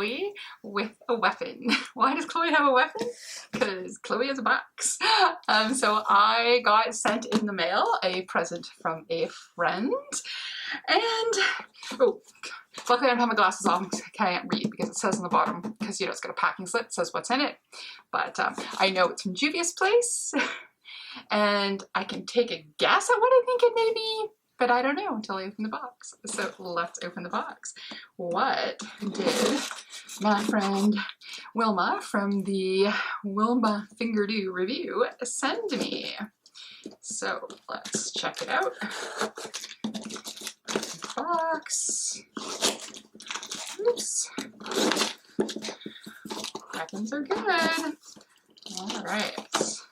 Chloe with a weapon. Why does Chloe have a weapon? Because Chloe has a box. So I got sent in the mail a present from a friend, and oh, luckily I don't have my glasses on because I can't read because it says on the bottom, because you know it's got a packing slip, it says what's in it. But I know it's from Juvia's place, and I can take a guess at what I think it may be, but I don't know until I open the box. So let's open the box. What did my friend Wilma from the Wilma Fingerdoo review send me? So let's check it out. Box. Oops. Weapons are good. All right. Let's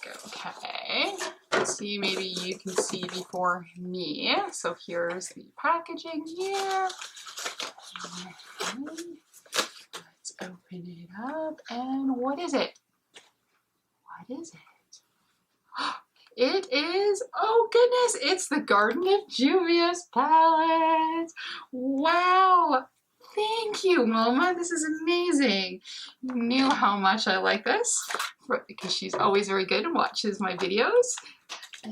go. Okay. Let's see, maybe you can see before me. So here's the packaging here. Let's open it up. And what is it? What is it? It is, oh goodness, it's the Garden of Juvias palette. Wow. Thank you, Wilma. This is amazing. You knew how much I like this because she's always very good and watches my videos,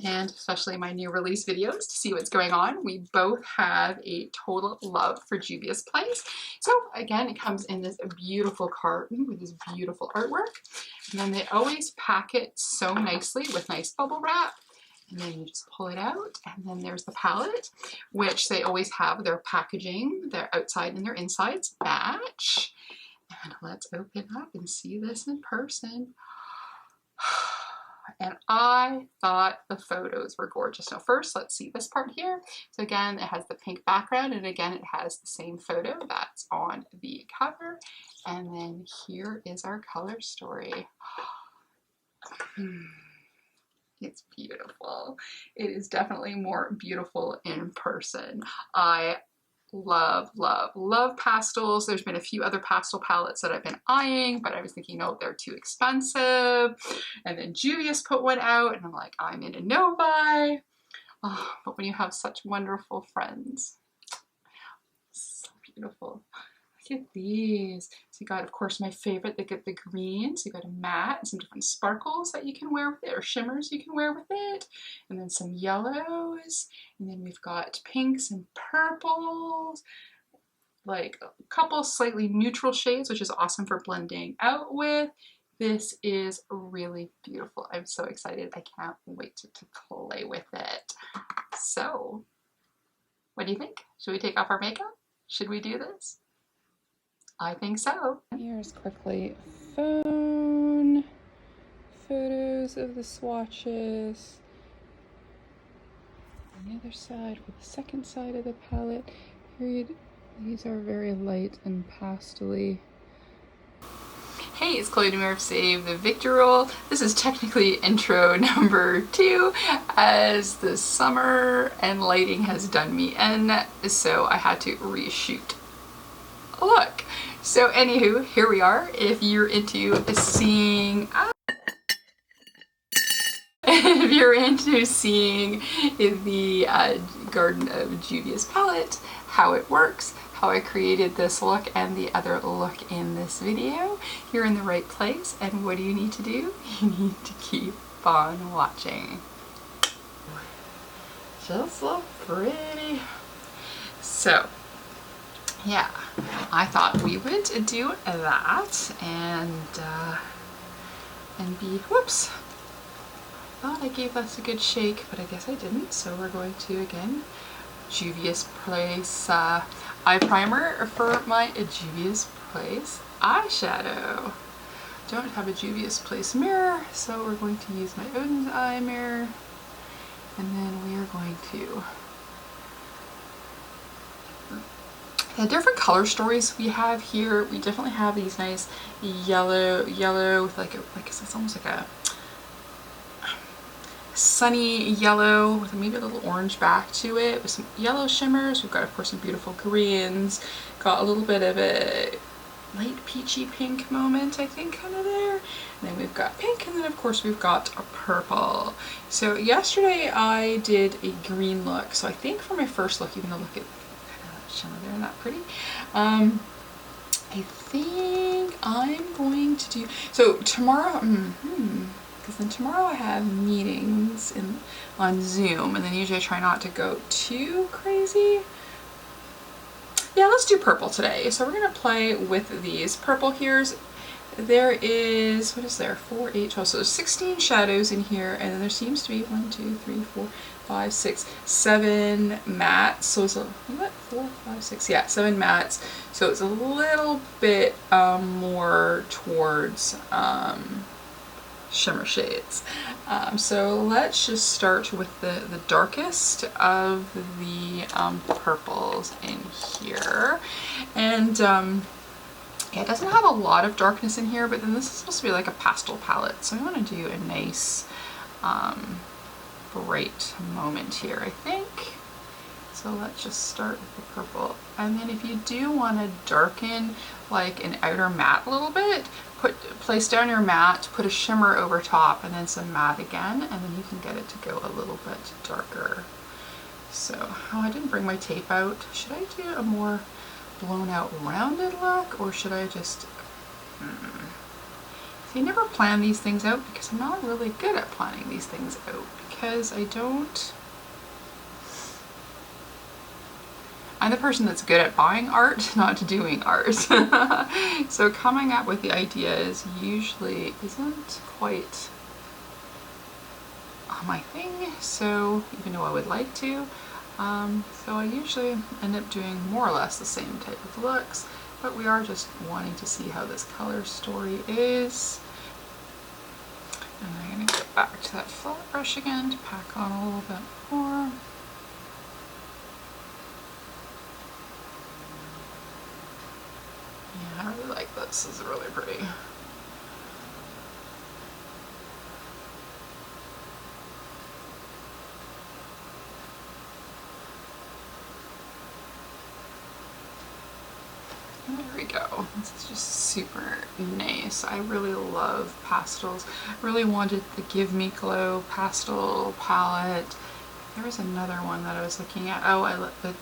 and especially my new release videos to see what's going on. We both have a total love for Juvia's Place. So again, it comes in this beautiful carton with this beautiful artwork. And then they always pack it so nicely with nice bubble wrap. And then you just pull it out, and then there's the palette, which they always have their packaging, their outside and their insides match. And let's open up and see this in person. And I thought the photos were gorgeous. So first, let's see this part here. So again, it has the pink background, and again, it has the same photo that's on the cover. And then here is our color story. It's beautiful. It is definitely more beautiful in person. I love, love, love pastels. There's been a few other pastel palettes that I've been eyeing, but I was thinking, no, they're too expensive. And then Juvia's put one out, and I'm like, I'm in a no buy. Oh, but when you have such wonderful friends, so beautiful. Look at these. So you got, of course, my favorite, they get the green. So you got a matte and some different sparkles that you can wear with it, or shimmers you can wear with it. And then some yellows. And then we've got pinks and purples. Like a couple slightly neutral shades, which is awesome for blending out with. This is really beautiful. I'm so excited. I can't wait to play with it. So, what do you think? Should we take off our makeup? Should we do this? I think so. Here's quickly phone, photos of the swatches. On the other side, for the second side of the palette, here these are very light and pastel-y. Hey, it's Chloe Demure of Save the Victor Roll. This is technically intro number 2, as the summer and lighting has done me in, so I had to reshoot a look. So anywho, here we are. If you're into seeing the Garden of Juvia's palette, how it works, how I created this look and the other look in this video, you're in the right place. And what do you need to do? You need to keep on watching. Just look pretty. So yeah, I thought we would do that and be, whoops, I thought I gave us a good shake, but I guess I didn't. So we're going to, again, Juvia's Place eye primer for my Juvia's Place eyeshadow. Don't have a Juvia's Place mirror, so we're going to use my Odin's Eye mirror, and then we are going to the different color stories we have here. We definitely have these nice yellow with like it's almost like a sunny yellow with maybe a little orange back to it, with some yellow shimmers. We've got, of course, some beautiful greens. Got a little bit of a light peachy pink moment, I think, kind of there. And then we've got pink, and then of course we've got a purple. So yesterday I did a green look. So I think for my first look, you're gonna look at shimmer there, not pretty. I think I'm going to do, so tomorrow, because then tomorrow I have meetings on Zoom, and then usually I try not to go too crazy. Yeah, let's do purple today. So we're gonna play with these purple here. There is, what is there, 4, 8, 12, so there's 16 shadows in here, and then there seems to be 1, 2, 3, 4, 5, 6, 7 mattes. So it's a, what, 4, 5, 6, yeah, 7 mattes. So it's a little bit more towards shimmer shades. So let's just start with the darkest of the purples in here. And yeah, it doesn't have a lot of darkness in here, but then this is supposed to be like a pastel palette. So I want to do a nice bright moment here, I think. So let's just start with the purple. And then if you do want to darken like an outer matte a little bit, place down your matte, put a shimmer over top, and then some matte again, and then you can get it to go a little bit darker. So, oh, I didn't bring my tape out. Should I do a more blown out rounded look, or should I just See, I never plan these things out because I'm not really good at planning these things out, because I'm the person that's good at buying art, not doing art. So coming up with the ideas usually isn't quite my thing, so even though I would like to, so I usually end up doing more or less the same type of looks, but we are just wanting to see how this color story is. And I'm going to go back to that flat brush again to pack on a little bit more. Yeah, I really like this. This is really pretty. There we go. This is just super nice. I really love pastels. I really wanted the Give Me Glow pastel palette. There was another one that I was looking at. Oh, I love the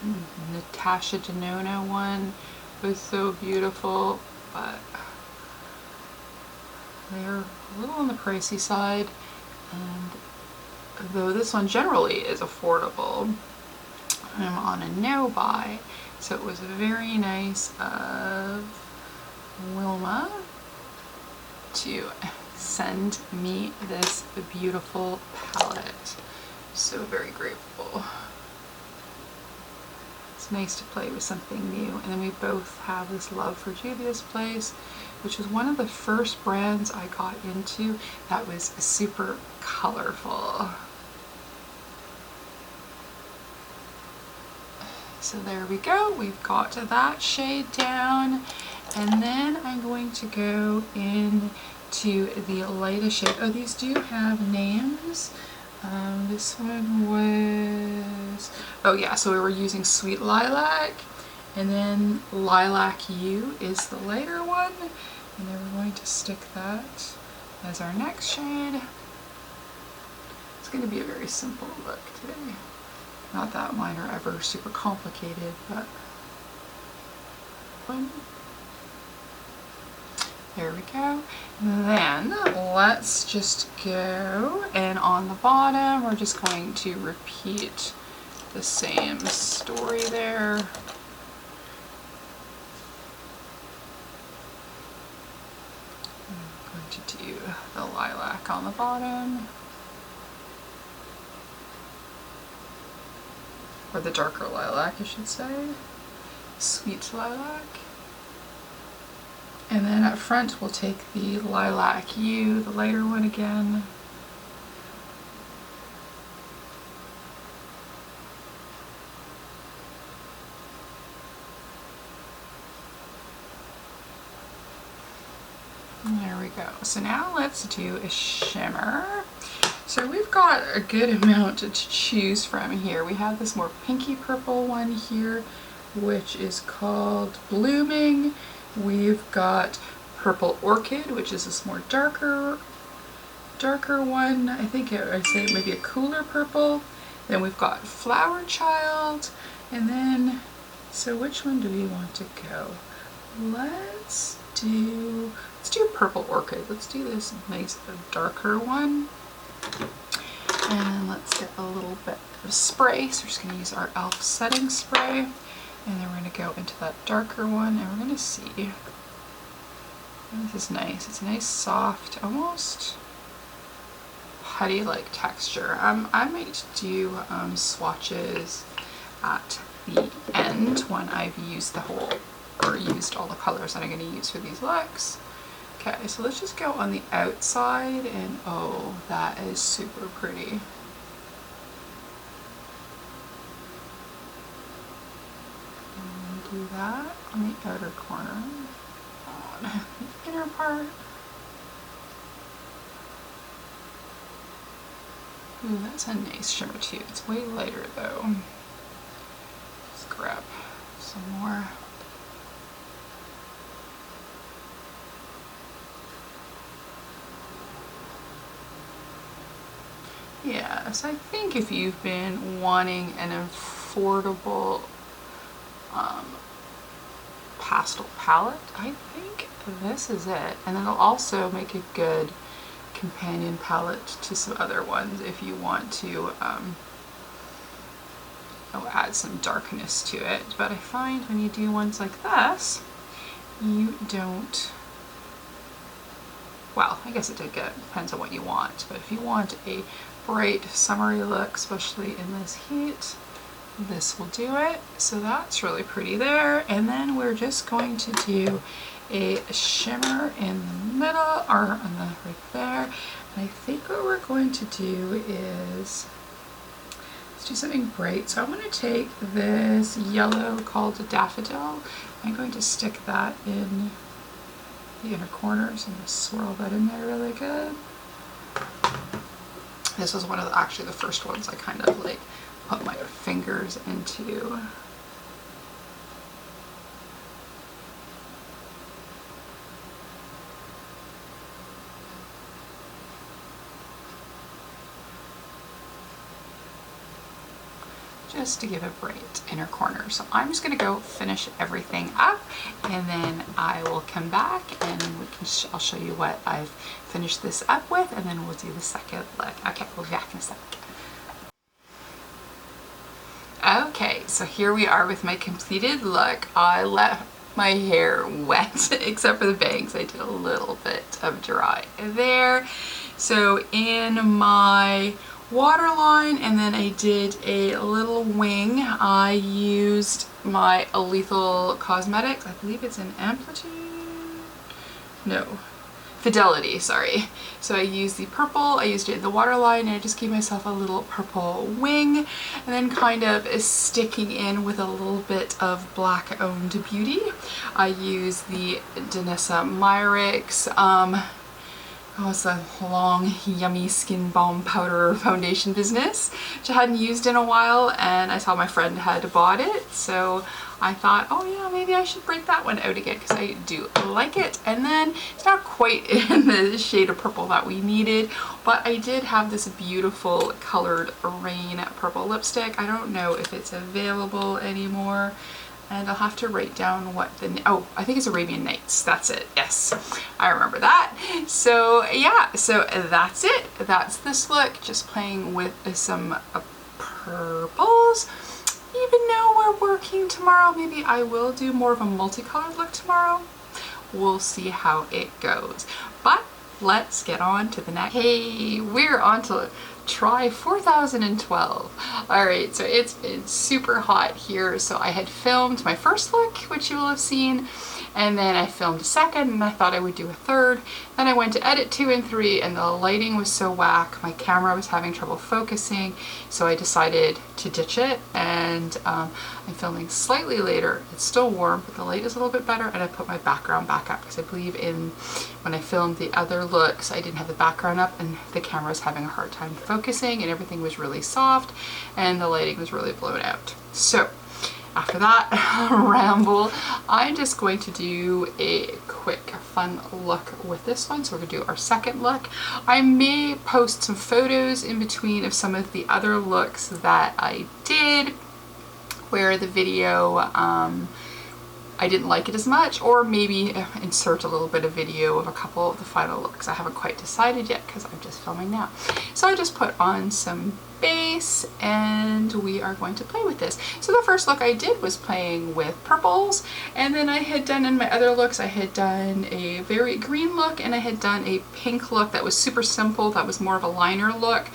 Natasha Denona one. It was so beautiful, but they're a little on the pricey side. And though this one generally is affordable, I'm on a no buy. So it was very nice of Wilma to send me this beautiful palette. So very grateful. It's nice to play with something new. And then we both have this love for Juvia's Place, which was one of the first brands I got into that was super colorful. So there we go, we've got that shade down, and then I'm going to go into the lightest shade. Oh, these do have names. This one was, oh yeah, so we were using Sweet Lilac, and then Lilac U is the lighter one, and then we're going to stick that as our next shade. It's going to be a very simple look today. Not that mine are ever super complicated, but there we go. Then let's just go, and on the bottom we're just going to repeat the same story there. I'm going to do the lilac on the bottom. Or the darker lilac, I should say. Sweet lilac. And then up front we'll take the Lilac U, the lighter one again. And there we go. So now let's do a shimmer. So we've got a good amount to choose from here. We have this more pinky purple one here, which is called Blooming. We've got Purple Orchid, which is this more darker one. I think I'd say maybe a cooler purple. Then we've got Flower Child, and then So which one do we want to go? Let's do purple orchid. Let's do this nice darker one. And then let's get a little bit of spray. So we're just going to use our e.l.f. setting spray. And then we're going to go into that darker one and we're going to see. This is nice. It's a nice soft, almost putty-like texture. I might do swatches at the end when I've used the whole, or used all the colors that I'm going to use for these looks. Okay, so let's just go on the outside, and oh, that is super pretty. And do that on the outer corner, on the inner part. Ooh, that's a nice shimmer too. It's way lighter though. Let's grab some more. Yeah, so I think if you've been wanting an affordable pastel palette, I think this is it. And it'll also make a good companion palette to some other ones if you want to add some darkness to it. But I find when you do ones like this, you don't, well, I guess it depends on what you want, but if you want a bright summery look, especially in this heat, this will do it. So that's really pretty there. And then we're just going to do a shimmer in the middle, or on the right there. And I think what we're going to do is, let's do something bright. So I'm going to take this yellow called Daffodil. I'm going to stick that in the inner corners and just swirl that in there really good. This was one of actually the first ones I kind of like put my fingers into. Just to give a bright inner corner. So I'm just going to go finish everything up, and then I will come back and I'll show you what I've finished this up with, and then we'll do the second look. Okay, we'll be back in a sec. Okay, so here we are with my completed look. I left my hair wet except for the bangs. I did a little bit of dry there. So in my waterline, and then I did a little wing, I used my Lethal Cosmetics, I believe it's an Amplitude? No. Fidelity, sorry. So I used the purple, I used it in the waterline, and I just gave myself a little purple wing, and then kind of sticking in with a little bit of Black Owned Beauty. I used the Danessa Myricks, it's a long, yummy skin balm powder foundation business, which I hadn't used in a while, and I saw my friend had bought it, so I thought, oh yeah, maybe I should break that one out again because I do like it. And then it's not quite in the shade of purple that we needed, but I did have this beautiful colored Rain purple lipstick. I don't know if it's available anymore, and I'll have to write down what the, oh, I think it's Arabian Nights. That's it. Yes, I remember that. So yeah, so that's it. That's this look, just playing with some purples. Even though we're working tomorrow, maybe I will do more of a multicolored look tomorrow. We'll see how it goes. But let's get on to the next. Hey, we're on to try 4012. Alright, so it's been super hot here, so I had filmed my first look, which you will have seen, and then I filmed a second, and I thought I would do a third. Then I went to edit 2 and 3, and the lighting was so whack, my camera was having trouble focusing, so I decided to ditch it, and I'm filming slightly later. It's still warm, but the light is a little bit better, and I put my background back up, because I believe when I filmed the other looks, I didn't have the background up, and the camera was having a hard time focusing, and everything was really soft, and the lighting was really blown out. So after that ramble, I'm just going to do a quick fun look with this one. So we're gonna do our second look. I may post some photos in between of some of the other looks that I did where the video, I didn't like it as much, or maybe insert a little bit of video of a couple of the final looks. I haven't quite decided yet because I'm just filming now. So I just put on some base and we are going to play with this. So the first look I did was playing with purples, and then I had done in my other looks, I had done a very green look and I had done a pink look that was super simple, that was more of a liner look,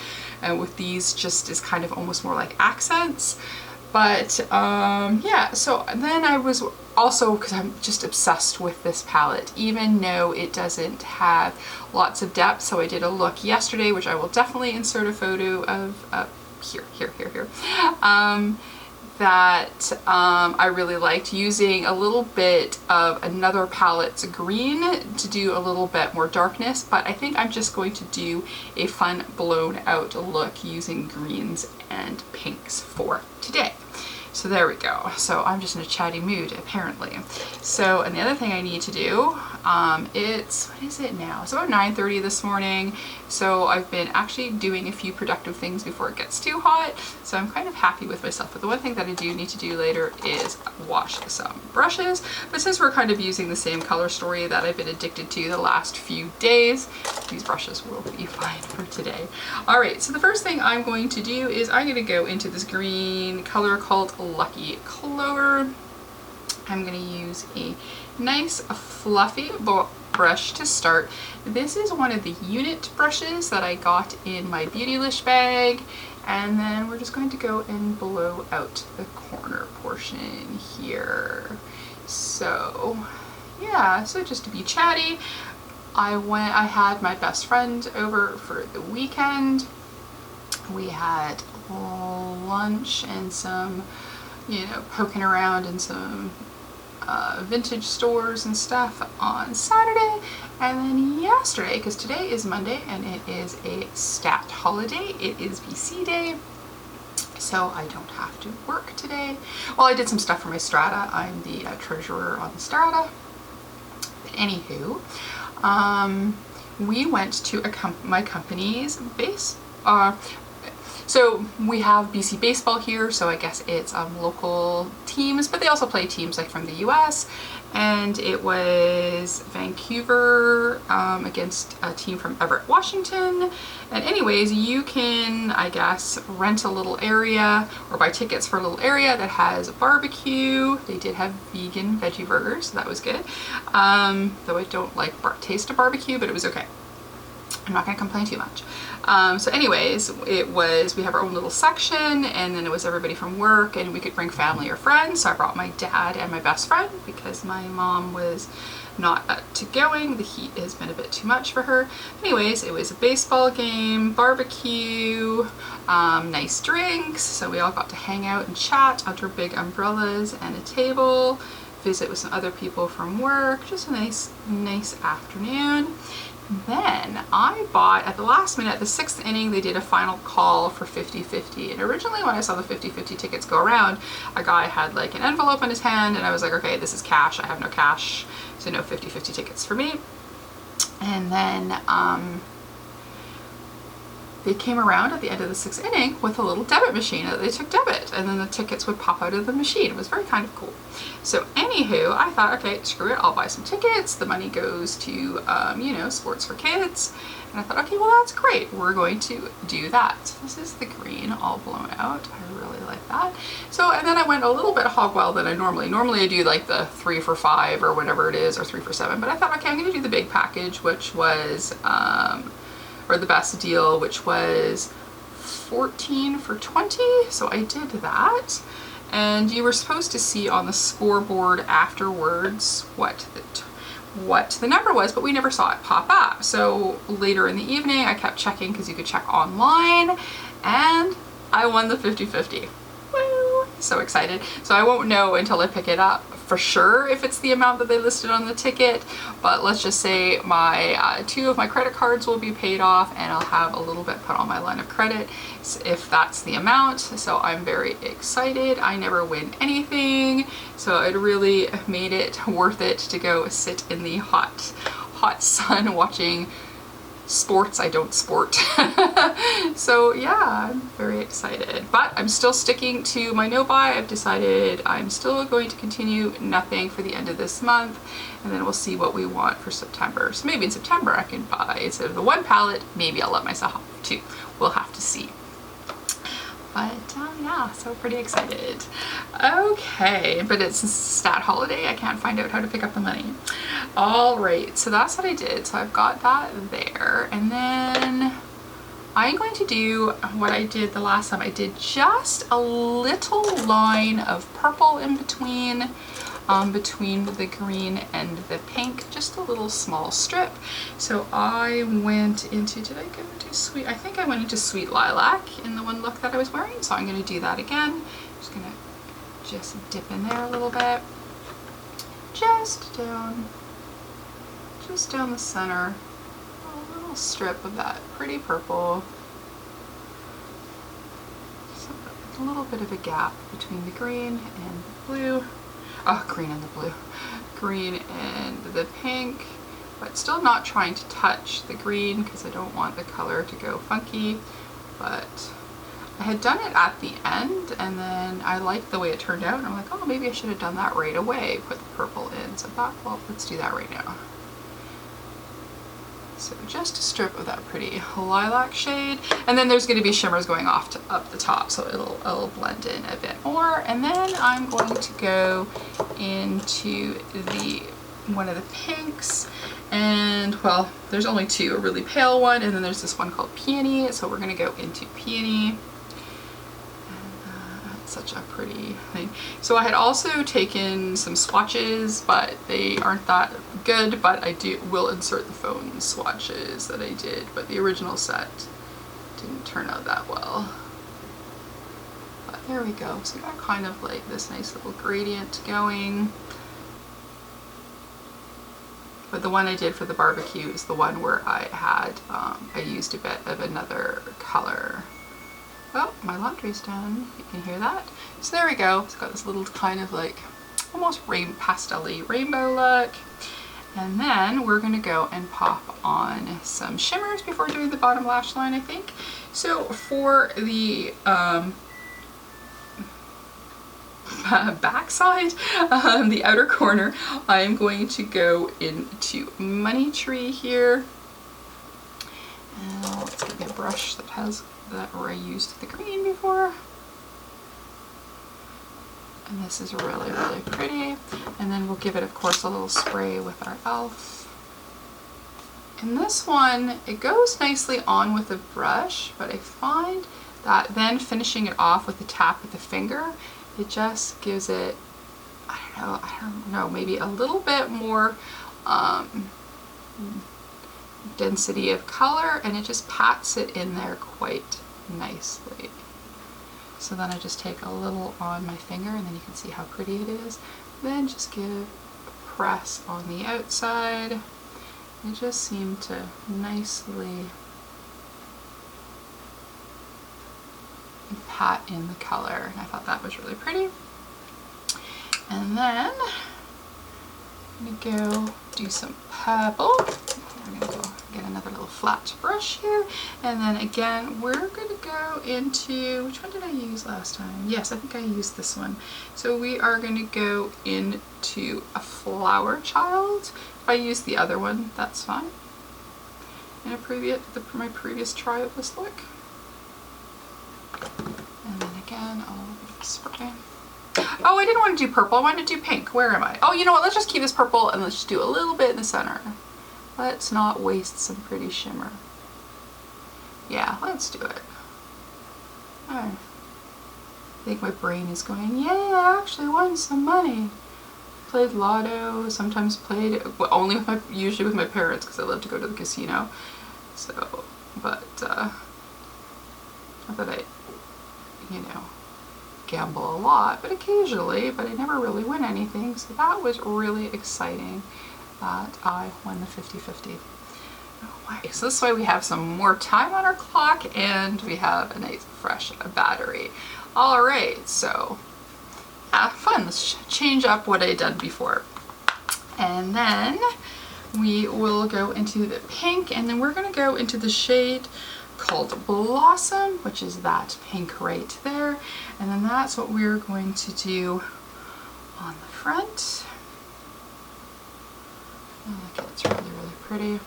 with these just as kind of almost more like accents. But yeah, so then I was also, because I'm just obsessed with this palette, even though it doesn't have lots of depth. So I did a look yesterday, which I will definitely insert a photo of here, that I really liked, using a little bit of another palette's green to do a little bit more darkness, but I think I'm just going to do a fun blown out look using greens and pinks for today. So there we go. So I'm just in a chatty mood apparently. So, and the other thing I need to do, it's, what is it now? It's about 9:30 this morning. So I've been actually doing a few productive things before it gets too hot. So I'm kind of happy with myself. But the one thing that I do need to do later is wash some brushes. But since we're kind of using the same color story that I've been addicted to the last few days, these brushes will be fine for today. All right, so the first thing I'm going to do is I'm going to go into this green color called Lucky Clover. I'm going to use a nice fluffy brush to start. This is one of the unit brushes that I got in my Beautylish bag, and then we're just going to go and blow out the corner portion here. So yeah, so just to be chatty, I had my best friend over for the weekend. We had lunch and some, you know, poking around in some vintage stores and stuff on Saturday, and then yesterday, because today is Monday and it is a stat holiday, it is BC Day, so I don't have to work today. Well, I did some stuff for my strata. I'm the treasurer on the strata. But anywho, we went to my company's base. So we have BC baseball here, so I guess it's local teams, but they also play teams like from the US, and it was Vancouver against a team from Everett, Washington. And anyways, you can, I guess, rent a little area or buy tickets for a little area that has barbecue. They did have vegan veggie burgers, so that was good. Though I don't like taste of barbecue, but it was okay. I'm not going to complain too much. So anyways, we have our own little section, and then it was everybody from work, and we could bring family or friends. So I brought my dad and my best friend because my mom was not up to going. The heat has been a bit too much for her. Anyways, it was a baseball game, barbecue, nice drinks. So we all got to hang out and chat under big umbrellas and a table, visit with some other people from work. Just a nice afternoon. Then I bought, at the last minute, the 6th inning, they did a final call for 50-50. And originally when I saw the 50-50 tickets go around, a guy had like an envelope in his hand, and I was like, okay, this is cash. I have no cash, so no 50-50 tickets for me. And then they came around at the end of the 6th inning with a little debit machine that they took debit, and then the tickets would pop out of the machine. It was very kind of cool. So anywho, I thought, okay, screw it, I'll buy some tickets. The money goes to, you know, sports for kids. And I thought, okay, well, that's great. We're going to do that. So this is the green all blown out. I really like that. So, and then I went a little bit hog wild than I normally I do like the 3 for $5 or whatever it is, or 3 for $7. But I thought, okay, I'm going to do the big package, which was, or the best deal, which was 14 for $20. So I did that. And you were supposed to see on the scoreboard afterwards what the number was, but we never saw it pop up. So later in the evening, I kept checking because you could check online, and I won the 50-50. Woo! So excited. So I won't know until I pick it up for sure if it's the amount that they listed on the ticket, but let's just say my 2 of my credit cards will be paid off, and I'll have a little bit put on my line of credit if that's the amount. So I'm very excited. I never win anything, so it really made it worth it to go sit in the hot sun watching sports I don't sport. So yeah, I'm very excited, but I'm still sticking to my no buy. I've decided I'm still going to continue nothing for the end of this month, and then we'll see what we want for September. So maybe in September I can buy, instead of the one palette, maybe I'll let myself have two. We'll have to see. But yeah, so pretty excited. Okay, but it's a stat holiday. I can't find out how to pick up the money. All right, so that's what I did. So I've got that there, and then I'm going to do what I did the last time. I did just a little line of purple in between, between the green and the pink, just a little small strip. So I went into, did I go into sweet? I think I went into sweet lilac in the one look that I was wearing. So I'm going to do that again. Just going to just dip in there a little bit, just down the center, a little strip of that pretty purple. So a little bit of a gap between the green and the blue. Oh, green and the blue. Green and the pink, but still not trying to touch the green because I don't want the color to go funky. But I had done it at the end, and then I liked the way it turned out, and I'm like, oh, maybe I should have done that right away, put the purple in. So I thought, well, let's do that right now. So just a strip of that pretty lilac shade, and then there's going to be shimmers going off up the top, so it'll blend in a bit more. And then I'm going to go into one of the pinks, and well, there's only two, a really pale one, and then there's this one called Peony. So we're going to go into Peony. Such a pretty thing. So I had also taken some swatches, but they aren't that good, but I will insert the phone swatches that I did, but the original set didn't turn out that well. But there we go. So we got kind of like this nice little gradient going. But the one I did for the barbecue is the one where I had, I used a bit of another color. Oh, my laundry's done. You can hear that. So there we go. It's got this little kind of like almost pastel-y rainbow look. And then we're gonna go and pop on some shimmers before doing the bottom lash line, I think. So for the backside, the outer corner, I'm going to go into Money Tree here. And let's get me a brush that has where I used the green before. And this is really, really pretty. And then we'll give it, of course, a little spray with our e.l.f. And this one, it goes nicely on with the brush, but I find that then finishing it off with a tap with the finger, it just gives it, I don't know, maybe a little bit more density of color, and it just pats it in there quite nicely. So then I just take a little on my finger, and then you can see how pretty it is. Then just give a press on the outside. It just seemed to nicely pat in the color, and I thought that was really pretty. And then I'm gonna go do some purple. I'm gonna go get another little flat brush here, and then again we're gonna go into, which one did I use last time? Yes, I think I used this one. So we are gonna go into a Flower Child. If I use the other one, that's fine. In my previous try of this look. And then again, a little bit of spray. Oh, I didn't want to do purple, I wanted to do pink. Where am I? Oh, you know what, let's just keep this purple and let's just do a little bit in the center. Let's not waste some pretty shimmer. Yeah, let's do it. I think my brain is going, yay, I actually won some money. Played lotto, sometimes played, well, only with usually with my parents because I love to go to the casino. So, but, not that I, you know, gamble a lot, but occasionally, but I never really win anything. So that was really exciting that I won the 50-50. Oh, so this way we have some more time on our clock and we have a nice fresh battery. All right, so yeah, fun. Let's change up what I done before. And then we will go into the pink, and then we're going to go into the shade called Blossom, which is that pink right there. And then that's what we're going to do on the front. Oh, look, it's really, really pretty.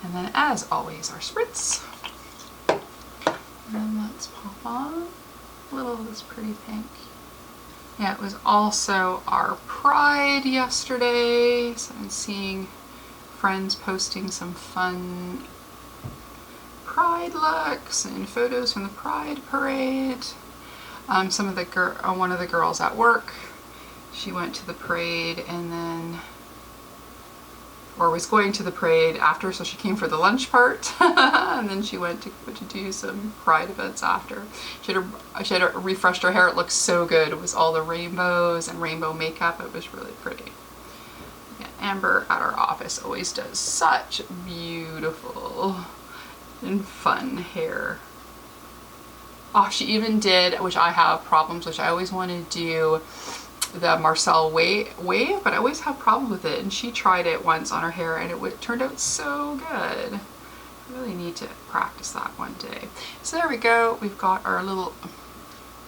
And then, as always, our spritz. And then let's pop on a little of this pretty pink. Yeah, it was also our Pride yesterday, so I'm seeing friends posting some fun Pride looks and photos from the Pride parade. Some of the one of the girls at work, she went to the parade and then, or was going to the parade after, so she came for the lunch part, and then she went to do some Pride events after. She had refreshed her hair. It looked so good. It was all the rainbows and rainbow makeup. It was really pretty. Yeah, Amber at our office always does such beautiful and fun hair. Oh, she even did, which I have problems, which I always want to do, the Marcel wave, but I always have problems with it, and she tried it once on her hair and it turned out so good. I really need to practice that one day. So there we go. We've got our little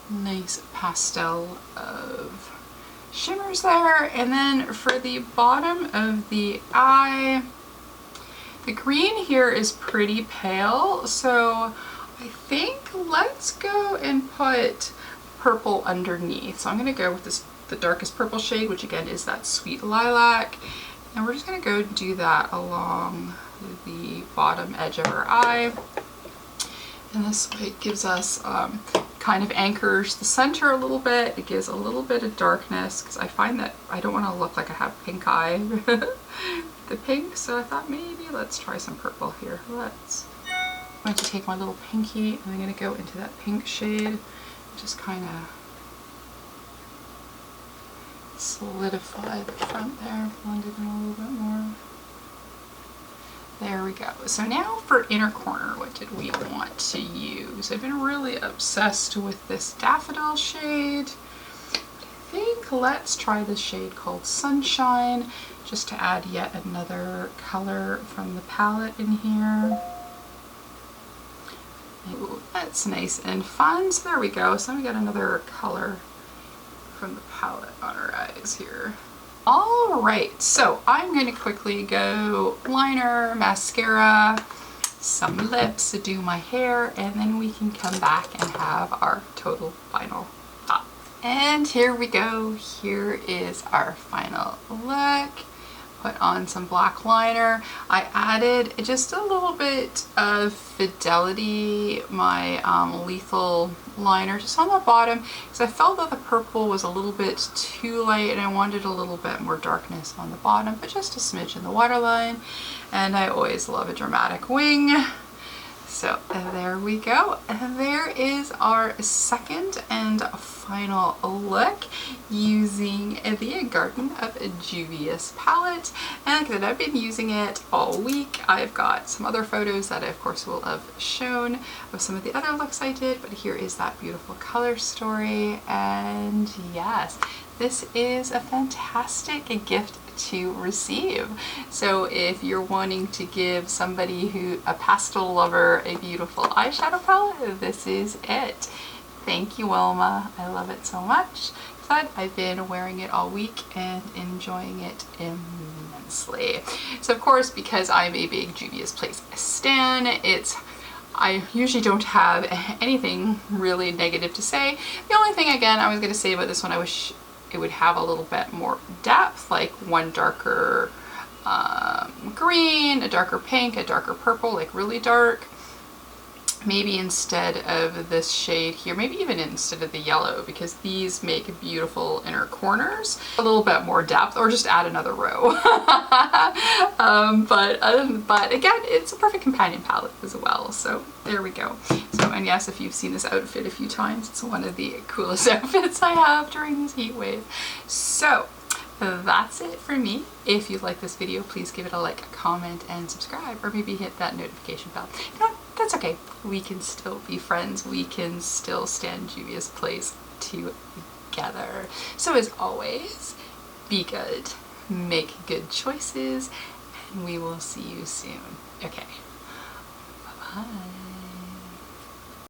nice pastel of shimmers there, and then for the bottom of the eye, the green here is pretty pale, so I think let's go and put purple underneath. So I'm going to go with this, the darkest purple shade, which again is that Sweet Lilac, and we're just going to go do that along the bottom edge of our eye, and this way it gives us kind of anchors the center a little bit. It gives a little bit of darkness, because I find that I don't want to look like I have pink eye the pink, so I thought maybe let's try some purple here. I'm going to take my little pinky and I'm going to go into that pink shade, just kind of solidify the front there, blend it in a little bit more. There we go. So now for inner corner, what did we want to use? I've been really obsessed with this daffodil shade. I think let's try this shade called Sunshine, just to add yet another color from the palette in here. Ooh, that's nice and fun. So there we go. So we got another color from the palette on our eyes here. All right, so I'm going to quickly go liner, mascara, some lips to do my hair, and then we can come back and have our total final thought. And here we go. Here is our final look. Put on some black liner. I added just a little bit of Fidelity, my lethal liner, just on the bottom, because I felt that the purple was a little bit too light and I wanted a little bit more darkness on the bottom, but just a smidge in the waterline. And I always love a dramatic wing. So there we go. And there is our second and final look using the Garden of Juvias palette. And like I said, I've been using it all week. I've got some other photos that I of course will have shown of some of the other looks I did, but here is that beautiful color story. And yes, this is a fantastic gift to receive. So if you're wanting to give somebody a pastel lover a beautiful eyeshadow palette, this is it. Thank you, Wilma. I love it so much. But I've been wearing it all week and enjoying it immensely. So of course, because I'm a big Juvia's Place stan, I usually don't have anything really negative to say. The only thing again I was going to say about this one, I wish it would have a little bit more depth, like one darker green, a darker pink, a darker purple, like really dark. Maybe instead of this shade here, maybe even instead of the yellow, because these make beautiful inner corners. A little bit more depth, or just add another row. But again, it's a perfect companion palette as well. So there we go. So, and yes, if you've seen this outfit a few times, it's one of the coolest outfits I have during this heat wave. So that's it for me. If you like this video, please give it a like, comment, and subscribe, or maybe hit that notification bell. You know, that's okay. We can still be friends. We can still stand Juvia's Place together. So as always, be good, make good choices, and we will see you soon. Okay, bye-bye.